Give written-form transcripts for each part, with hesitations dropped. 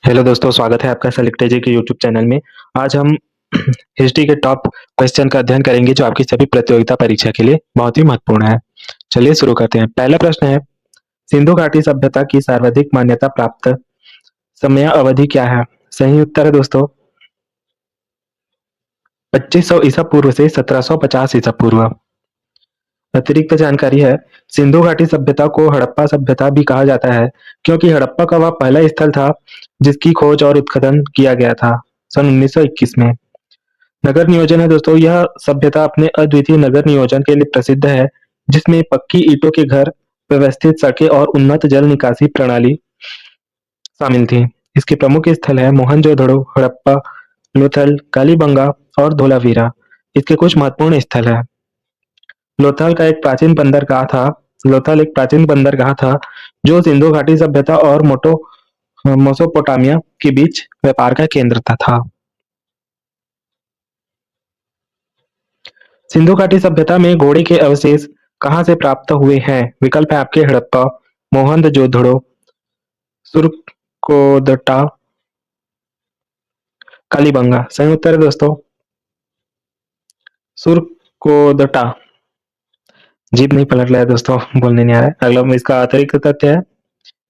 Hello दोस्तों, स्वागत है आपका सेलेक्ट एजी के यूट्यूब चैनल में। आज हम हिस्ट्री के टॉप क्वेश्चन का अध्ययन करेंगे जो आपकी सभी प्रतियोगिता परीक्षा के लिए बहुत ही महत्वपूर्ण है। चलिए शुरू करते हैं। पहला प्रश्न है, सिंधु घाटी सभ्यता की सर्वाधिक मान्यता प्राप्त समय अवधि क्या है? सही उत्तर है दोस्तों 2500 ईसा पूर्व से 1750 ईसा पूर्व। अतिरिक्त जानकारी है, सिंधु घाटी सभ्यता को हड़प्पा सभ्यता भी कहा जाता है क्योंकि हड़प्पा का वह पहला स्थल था जिसकी खोज और उत्खनन किया गया था सन 1921 में। नगर नियोजन है दोस्तों, यह सभ्यता अपने अद्वितीय नगर नियोजन के लिए प्रसिद्ध है जिसमें पक्की ईंटों के घर, व्यवस्थित सड़कें और उन्नत जल निकासी प्रणाली शामिल थी। इसके प्रमुख स्थल है मोहनजोदड़ो, हड़प्पा, लोथल, कालीबंगा और धोलावीरा। इसके कुछ महत्वपूर्ण स्थल है। लोथल का एक प्राचीन बंदरगाह था। लोथल एक प्राचीन बंदरगाह था जो सिंधु घाटी सभ्यता और मेसोपोटामिया के बीच व्यापार का केंद्र था। सिंधु घाटी सभ्यता में घोड़े के अवशेष कहाँ से प्राप्त हुए हैं? विकल्प है आपके हड़प्पा, मोहनजोदड़ो, सुरकोदटा, कालीबंगा। सही उत्तर है दोस्तों सुरकोदटा। जीभ नहीं पलट रहा है दोस्तों, बोलने नहीं आ रहा है। अगला इसका अतिरिक्त तथ्य है,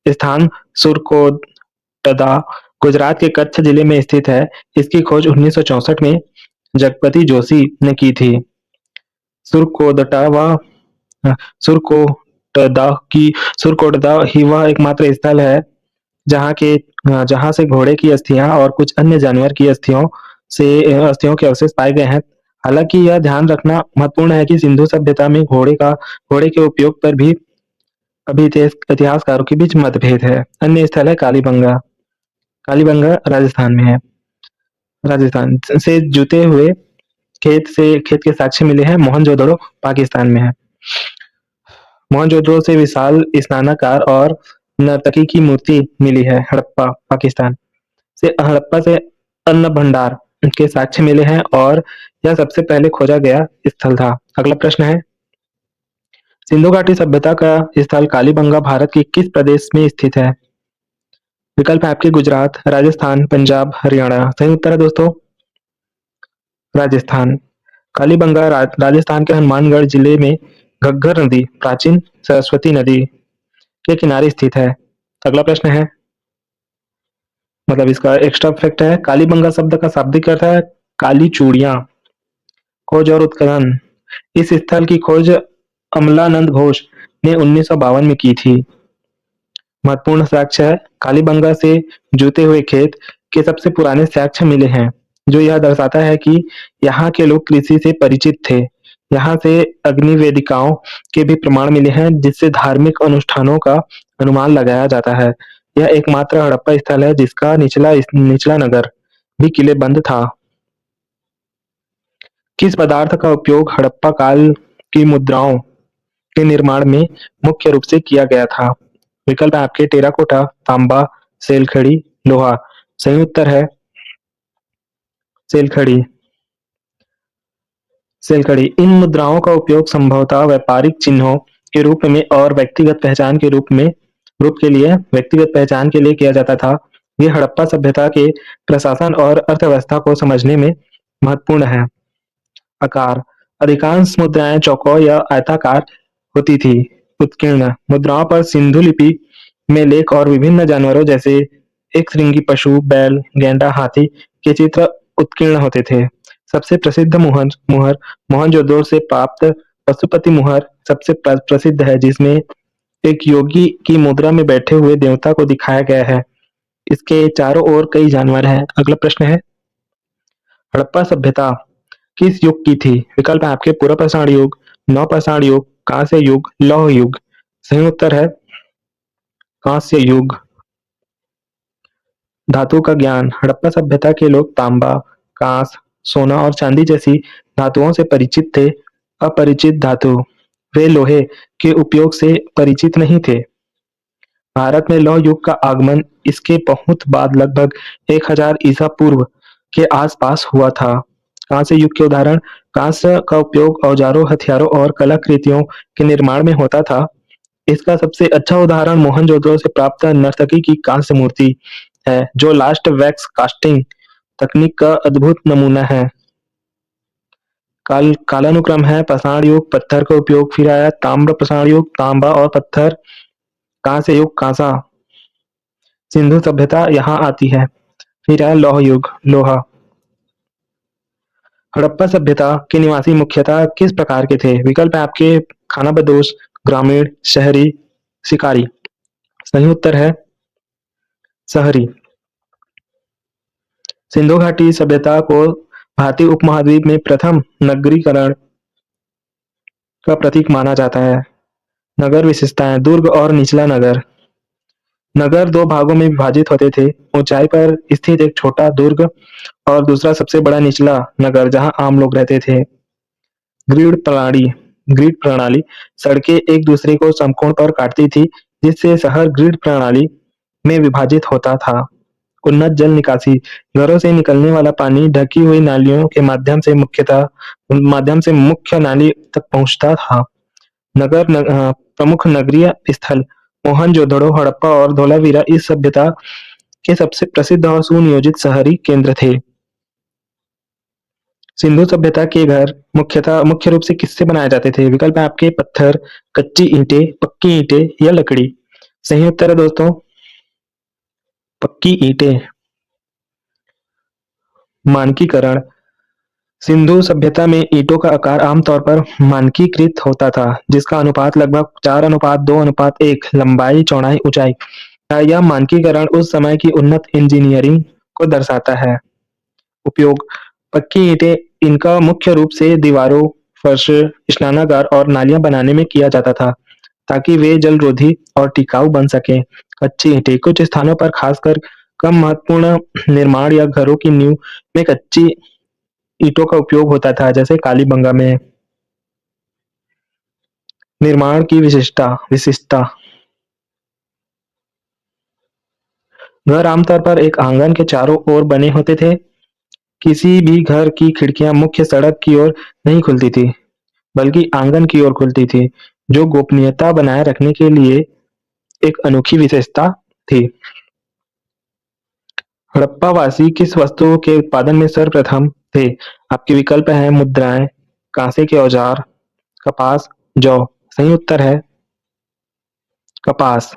स्थान सुरकोटदा गुजरात के कच्छ जिले में स्थित है। इसकी खोज 1964 में जगपति जोशी ने की थी। सुरकोदटा व सुरकोटदा की सुरकोटदा ही वह एकमात्र स्थल है जहां से घोड़े की अस्थियां और कुछ अन्य जानवर की अस्थियों के अवशेष पाए गए हैं। हालांकि यह ध्यान रखना महत्वपूर्ण है कि सिंधु सभ्यता में घोड़े के उपयोग पर भी अभी इतिहासकारों के बीच मतभेद है। अन्य स्थल है कालीबंगा। कालीबंगा राजस्थान में है। राजस्थान से जुते हुए खेत के साक्ष्य मिले हैं। मोहनजोदड़ो पाकिस्तान में है। मोहनजोदड़ो से विशाल स्नानागार और नर्तकी की मूर्ति मिली है। हड़प्पा से अन्न भंडार के साक्ष्य मिले हैं और यह सबसे पहले खोजा गया स्थल था। अगला प्रश्न है, सिंधु घाटी सभ्यता का स्थल कालीबंगा भारत के किस प्रदेश में स्थित है? विकल्प है आपके गुजरात, राजस्थान, पंजाब, हरियाणा। सही उत्तर है दोस्तों राजस्थान। कालीबंगा राजस्थान के हनुमानगढ़ जिले में घग्गर नदी, प्राचीन सरस्वती नदी के किनारे स्थित है। अगला प्रश्न है, मतलब इसका एक्स्ट्रा फैक्ट है, कालीबंगा शब्द का शाब्दिक अर्थ है काली चूड़ियां। खोज और उत्खनन, इस स्थल की खोज अमलानंद घोष ने 1952 में की थी। महत्वपूर्ण साक्ष्य है, कालीबंगा से जुते हुए खेत के सबसे पुराने साक्ष्य मिले हैं जो यह दर्शाता है कि यहाँ के लोग कृषि से परिचित थे। यहाँ से अग्नि वेदिकाओं के भी प्रमाण मिले हैं जिससे धार्मिक अनुष्ठानों का अनुमान लगाया जाता है। यह एकमात्र हड़प्पा स्थल है जिसका निचला नगर भी किलेबंद था। किस पदार्थ का उपयोग हड़प्पा काल की मुद्राओं के निर्माण में मुख्य रूप से किया गया था? विकल्प है आपके टेराकोटा, तांबा, सेलखड़ी, लोहा। सही उत्तर है सेलखड़ी। सेलखड़ी इन मुद्राओं का उपयोग संभवतः व्यापारिक चिन्हों के रूप में और रूप के लिए व्यक्तिगत पहचान के लिए किया जाता था। ये हड़प्पा सभ्यता के प्रशासन और अर्थव्यवस्था को समझने में महत्वपूर्ण है। आकार, अधिकांश मुद्राएं चौकोर या आयताकार होती थी। उत्कीर्ण मुद्राओं पर सिंधु लिपि में लेख और विभिन्न जानवरों जैसे एक श्रृंगी पशु, बैल, गेंडा, हाथी के चित्र उत्कीर्ण होते थे। सबसे प्रसिद्ध मुहर मुहर मोहनजोदड़ो से प्राप्त पशुपति मुहर सबसे प्रसिद्ध है जिसमें एक योगी की मुद्रा में बैठे हुए देवता को दिखाया गया है। इसके चारों ओर कई जानवर हैं। अगला प्रश्न है, हड़प्पा सभ्यता किस युग की थी? विकल्प है आपके पूर्व पाषाण युग, नवपाषाण युग, कांस्य युग, लौह युग। सही उत्तर है कांस्य युग। धातु का ज्ञान, हड़प्पा सभ्यता के लोग तांबा, कांस, सोना और चांदी जैसी धातुओं से परिचित थे। अपरिचित धातु, वे लोहे के उपयोग से परिचित नहीं थे। भारत में लौह युग का आगमन इसके बहुत बाद लगभग 1000 ईसा पूर्व के आसपास हुआ था। कांस्य युग के उदाहरण, कांस्य का उपयोग औजारों, हथियारों और कलाकृतियों के निर्माण में होता था। इसका सबसे अच्छा उदाहरण मोहनजोदड़ो से प्राप्त नर्तकी की कांस्य मूर्ति है, जो लास्ट वैक्स कास्टिंग तकनीक का अद्भुत नमूना है। कालानुक्रम है पाषाण युग पत्थर का उपयोग, फिर आया ताम्र पाषाण युग तांबा और पत्थर, कांस्य युग कांसा, सिंधु सभ्यता यहाँ आती है, फिर आया लौह युग लोहा। हड़प्पा सभ्यता के निवासी मुख्यतः किस प्रकार के थे? विकल्प है आपके खानाबदोश, ग्रामीण, शहरी, शिकारी। सही उत्तर है शहरी। सिंधु घाटी सभ्यता को भारतीय उपमहाद्वीप में प्रथम नगरीकरण का प्रतीक माना जाता है। नगर विशेषताएं दुर्ग और निचला नगर। नगर दो भागों में विभाजित होते थे, ऊंचाई पर स्थित एक छोटा दुर्ग और दूसरा सबसे बड़ा निचला नगर जहां आम लोग रहते थे। ग्रिड प्रणाली ग्रिड प्रणाली सड़कें एक दूसरे को समकोण पर काटती थी, जिससे शहर ग्रिड प्रणाली में विभाजित होता था। उन्नत जल निकासी घरों से निकलने वाला पानी ढकी हुई नालियों के माध्यम से मुख्य नाली तक पहुंचता था। प्रमुख नगरीय स्थल मोहनजोदड़ो, हड़प्पा और धोलावीरा इस सभ्यता के सबसे प्रसिद्ध और सुनियोजित शहरी केंद्र थे। सिंधु सभ्यता के घर मुख्य रूप से किससे बनाए जाते थे? विकल्प है आपके पत्थर, कच्ची ईंटें, पक्की ईंटें या लकड़ी। सही उत्तर है दोस्तों पक्की ईंटें। मानकीकरण सिंधु सभ्यता में ईंटों का आकार आमतौर पर मानकीकृत होता था, जिसका अनुपात लगभग 4:2:1 लंबाई, चौड़ाई, ऊंचाई था। यह मानकीकरण उस समय की उन्नत इंजीनियरिंग को दर्शाता है। उपयोग पक्की ईंटें इनका मुख्य रूप से दीवारों, फर्श, स्नानागार और नालियां बनाने में किया जाता था, ताकि वे जलरोधी और टिकाऊ बन सकें। कच्ची ईंटें कुछ स्थानों पर खासकर कम महत्वपूर्ण निर्माण या घरों की नींव में कच्ची ईंटों का उपयोग होता था, जैसे कालीबंगा में। निर्माण की विशिष्टता घर आमतौर पर एक आंगन के चारों ओर बने होते थे। किसी भी घर की खिड़कियां मुख्य सड़क की ओर नहीं खुलती थी, बल्कि आंगन की ओर खुलती थी, जो गोपनीयता बनाए रखने के लिए एक अनोखी विशेषता थी। हड़प्पावासी किस वस्तु के उत्पादन में सर्वप्रथम थे? आपके विकल्प हैं मुद्राएं, कांसे के औजार, कपास, जौ। सही उत्तर है कपास।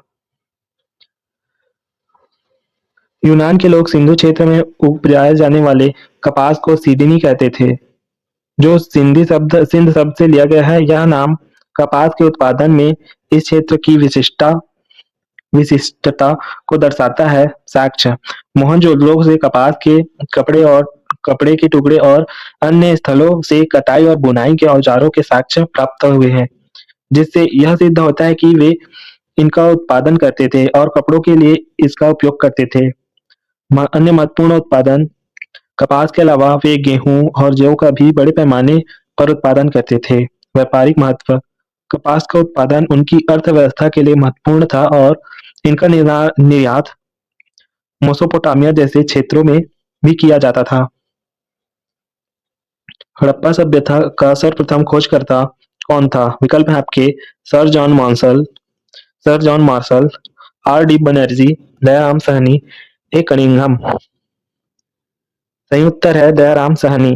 यूनान के लोग सिंधु क्षेत्र में उपजाए जाने वाले कपास को सीदिनी कहते थे, जो सिंध शब्द से लिया गया है। यह नाम कपास के उत्पादन में इस क्षेत्र की विशिष्टता को दर्शाता है। साक्ष्य मोहनजोदड़ो से कपास के कपड़े के टुकड़े और अन्य स्थलों से कटाई और बुनाई के औजारों के साक्ष्य प्राप्त हुए हैं, जिससे यह सिद्ध होता है कि वे इनका उत्पादन करते थे और कपड़ों के लिए इसका उपयोग करते थे। अन्य महत्वपूर्ण उत्पादन कपास के अलावा वे गेहूं और जौ का भी बड़े पैमाने पर उत्पादन करते थे। व्यापारिक महत्व कपास का उत्पादन उनकी अर्थव्यवस्था के लिए महत्वपूर्ण था और इनका निर्यात मेसोपोटामिया जैसे क्षेत्रों में भी किया जाता था। हड़प्पा सभ्यता का सर्वप्रथम खोजकर्ता कौन था? विकल्प है आपके Sir John Marshall, R D Banerjee, Dayaram Sahni, A Cunningham. सही उत्तर है दयाराम साहनी।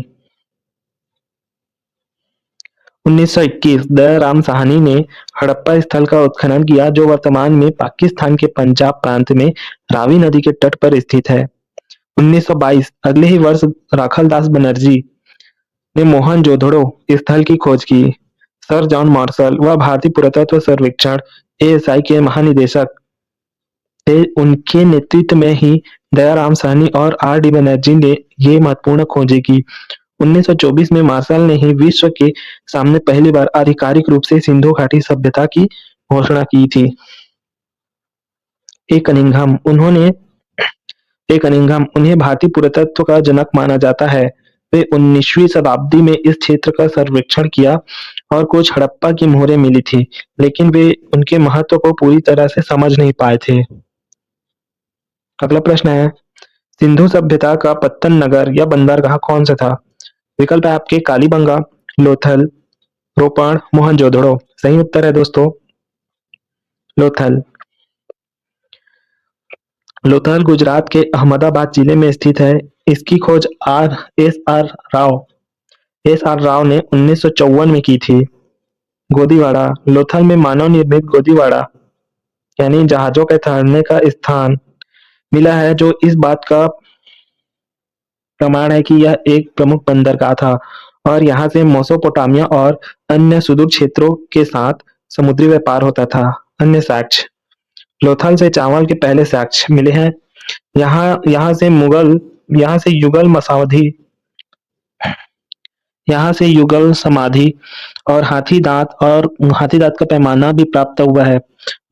1921 दयाराम साहनी ने हड़प्पा स्थल का उत्खनन किया, जो वर्तमान में पाकिस्तान के पंजाब प्रांत में रावी नदी के तट पर स्थित है। 1922 अगले ही वर्ष राखलदास बनर्जी ने मोहनजोदड़ो स्थल की खोज की। सर जॉन मार्शल व भारतीय पुरातत्व सर्वेक्षण एएसआई के महानिदेशक थे। उनके नेतृत्व में ही दयाराम साहनी और आर डी बनर्जी ने ये महत्वपूर्ण खोजें की। 1924 में मार्शल ने ही विश्व के सामने पहली बार आधिकारिक रूप से सिंधु घाटी सभ्यता की घोषणा की थी। ए कनिंघम उन्हें भारतीय पुरातत्व का जनक माना जाता है। वे 19वीं शताब्दी में इस क्षेत्र का सर्वेक्षण किया और कुछ हड़प्पा की मोहरें मिली थी, लेकिन वे उनके महत्व को पूरी तरह से समझ नहीं पाए थे। अगला प्रश्न है सिंधु सभ्यता का पत्तन नगर या बंदरगाह कौन सा था? विकल्प है आपके कालीबंगा, लोथल, रोपण, मोहनजोदड़ो। सही उत्तर है दोस्तों लोथल। लोथल गुजरात के अहमदाबाद जिले में स्थित है। इसकी खोज एस आर राव ने 1954 में की थी। गोदीवाड़ा, लोथल में मानव निर्मित गोदीवाड़ा यानी जहाजों के ठहरने का स्थान मिला है, जो इस बात का प्रमाण है कि यह एक प्रमुख बंदरगाह था और यहाँ से मेसोपोटामिया और अन्य सुदूर क्षेत्रों के साथ समुद्री व्यापार होता था। अन्य साक्ष्य, लोथल से चावल के पहले साक्ष्य मिले हैं। यहाँ यहाँ से युगल मसावधि यहाँ से युगल समाधि और हाथी दांत का पैमाना भी प्राप्त हुआ है।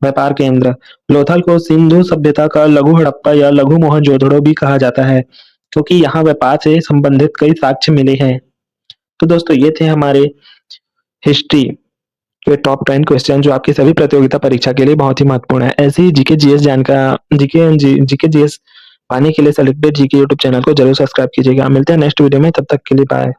व्यापार केंद्र, लोथल को सिंधु सभ्यता का लघु हड़प्पा या लघु मोहनजोदड़ो भी कहा जाता है, क्योंकि यहाँ व्यापार से संबंधित कई साक्ष्य मिले हैं। तो दोस्तों, ये थे हमारे हिस्ट्री के टॉप 10 क्वेश्चन, जो आपकी सभी प्रतियोगिता परीक्षा के लिए बहुत ही महत्वपूर्ण है। ऐसे ही जीके जीएस पाने के लिए सेलेक्टेड जीके यूट्यूब चैनल को जरूर सब्सक्राइब कीजिएगा। मिलते हैं नेक्स्ट वीडियो में, तब तक के लिए बाय।